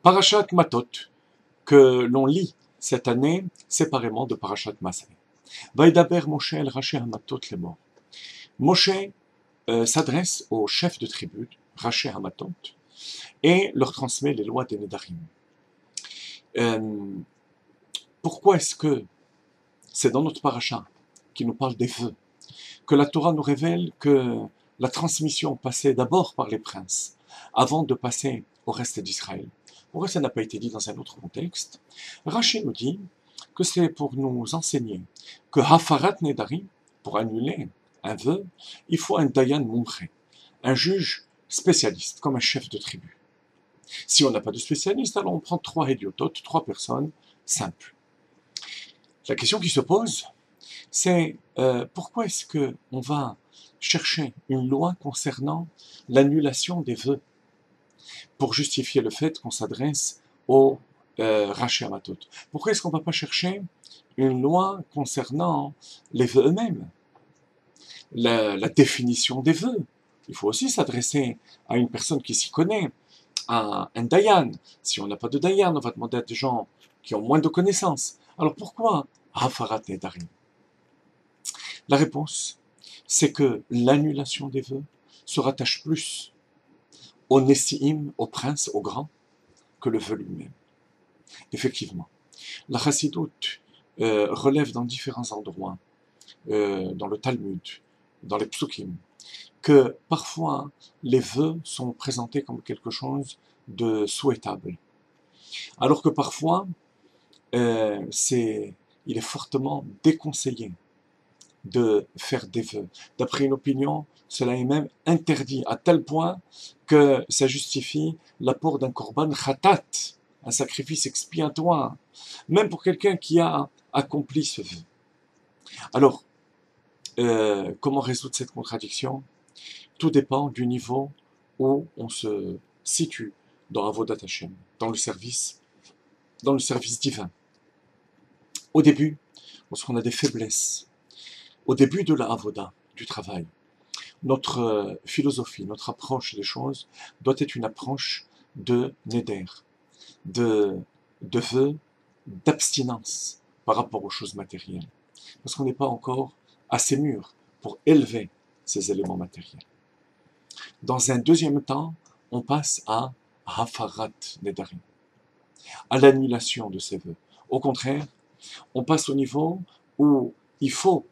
Parashat Matot, que l'on lit cette année séparément de Parashat Masé. Vaïdaber Moshe el Raché Hamatot les morts. Moshe s'adresse aux chefs de tribu, Raché Hamatot, et leur transmet les lois des Nédarim. Pourquoi est-ce que c'est dans notre parasha qui nous parle des vœux que la Torah nous révèle que la transmission passait d'abord par les princes avant de passer au reste d'Israël? Pourquoi ça n'a pas été dit dans un autre contexte? Raché nous dit que c'est pour nous enseigner que Hafarat Nedarim, pour annuler un vœu, il faut un Dayan Mumche, un juge spécialiste, comme un chef de tribu. Si on n'a pas de spécialiste, alors on prend 3 idiototes, 3 personnes simples. La question qui se pose, c'est pourquoi est-ce qu'on va chercher une loi concernant l'annulation des vœux pour justifier le fait qu'on s'adresse au Raché Hamatot? Pourquoi est-ce qu'on ne va pas chercher une loi concernant les vœux eux-mêmes, la définition des vœux? Il faut aussi s'adresser à une personne qui s'y connaît, à un Dayan. Si on n'a pas de Dayan, on va demander à des gens qui ont moins de connaissances. Alors pourquoi Hafarat Nedarim? La réponse, c'est que l'annulation des vœux se rattache plus au Nessiim, au prince, au grand, que le vœu lui-même. Effectivement, la Chassidoute relève dans différents endroits, dans le Talmud, dans les Psukim, que parfois les vœux sont présentés comme quelque chose de souhaitable, alors que parfois il est fortement déconseillé de faire des vœux. D'après une opinion, cela est même interdit, à tel point que ça justifie l'apport d'un korban khatat, un sacrifice expiatoire, même pour quelqu'un qui a accompli ce vœu. Alors, comment résoudre cette contradiction? Tout dépend du niveau où on se situe dans Avodat Hashem, dans le service divin. Au début, lorsqu'on a des faiblesses, au début de la avoda, du travail, notre philosophie, notre approche des choses doit être une approche de neder, de vœu, d'abstinence par rapport aux choses matérielles. Parce qu'on n'est pas encore assez mûr pour élever ces éléments matériels. Dans un deuxième temps, on passe à Hafarat Nedarim, à l'annulation de ces vœux. Au contraire, on passe au niveau où il faut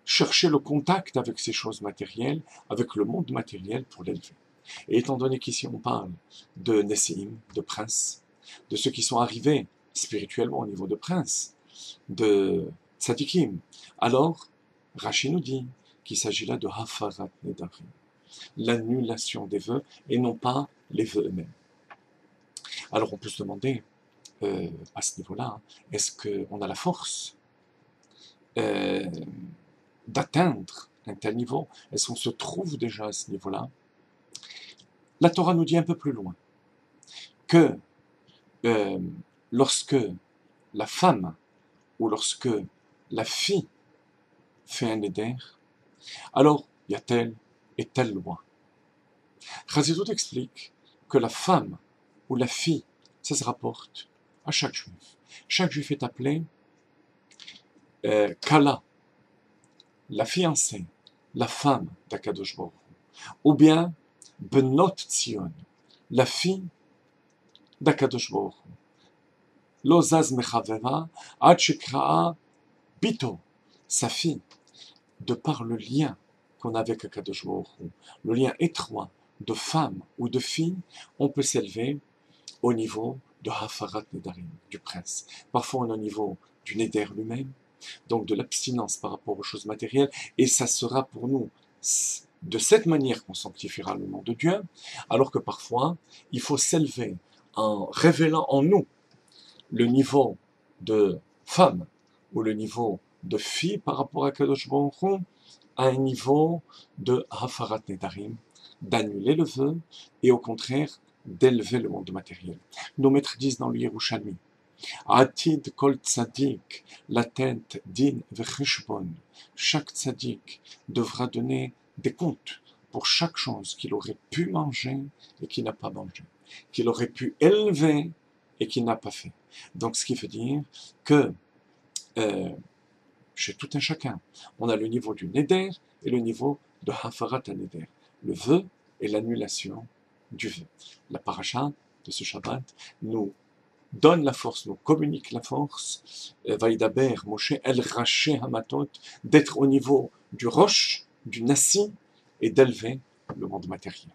chercher le contact avec ces choses matérielles, avec le monde matériel pour l'élever. Et étant donné qu'ici on parle de Nessim, de princes, de ceux qui sont arrivés spirituellement au niveau de princes, de tzadikim, alors Rashi nous dit qu'il s'agit là de Hafarat Nedarim, l'annulation des vœux et non pas les vœux eux-mêmes. Alors on peut se demander à ce niveau-là, est-ce qu'on a la force d'atteindre un tel niveau? Est-ce qu'on se trouve déjà à ce niveau-là? La Torah nous dit un peu plus loin que lorsque la femme ou lorsque la fille fait un éder, alors il y a telle et telle loi. Chassidut explique que la femme ou la fille, ça se rapporte à chaque juif. Chaque juif est appelé Kala, la fiancée, la femme d'Akadosh Baruch Hu, ou bien Benot Tzion, la fille d'Akadosh Baruch Hu. Lo zaz mechavera ad shekraa bito, sa fille, de par le lien qu'on a avec Akadosh Baruch Hu, le lien étroit de femme ou de fille, on peut s'élever au niveau de Hafarat Nedarim, du prince. Parfois on est au niveau du Neder lui-même, donc de l'abstinence par rapport aux choses matérielles, et ça sera pour nous de cette manière qu'on sanctifiera le nom de Dieu, alors que parfois il faut s'élever en révélant en nous le niveau de femme ou le niveau de fille par rapport à Kadosh Baruch Hu, à un niveau de Hafarat Nedarim, d'annuler le vœu et au contraire d'élever le monde matériel. Nos maîtres disent dans le Yerushalmi, Atid kol tzadik, la tête din vechishbon. Chaque tzadik devra donner des comptes pour chaque chose qu'il aurait pu manger et qu'il n'a pas mangé, qu'il aurait pu élever et qu'il n'a pas fait. Donc ce qui veut dire que chez tout un chacun, on a le niveau du Neder et le niveau de Hafarat Neder, le vœu et l'annulation du vœu. La paracha de ce Shabbat nous donne la force, nous communique la force, Vaïdaber, Moshe, El Raché Hamatot, d'être au niveau du roche, du Nassi, et d'élever le monde matériel.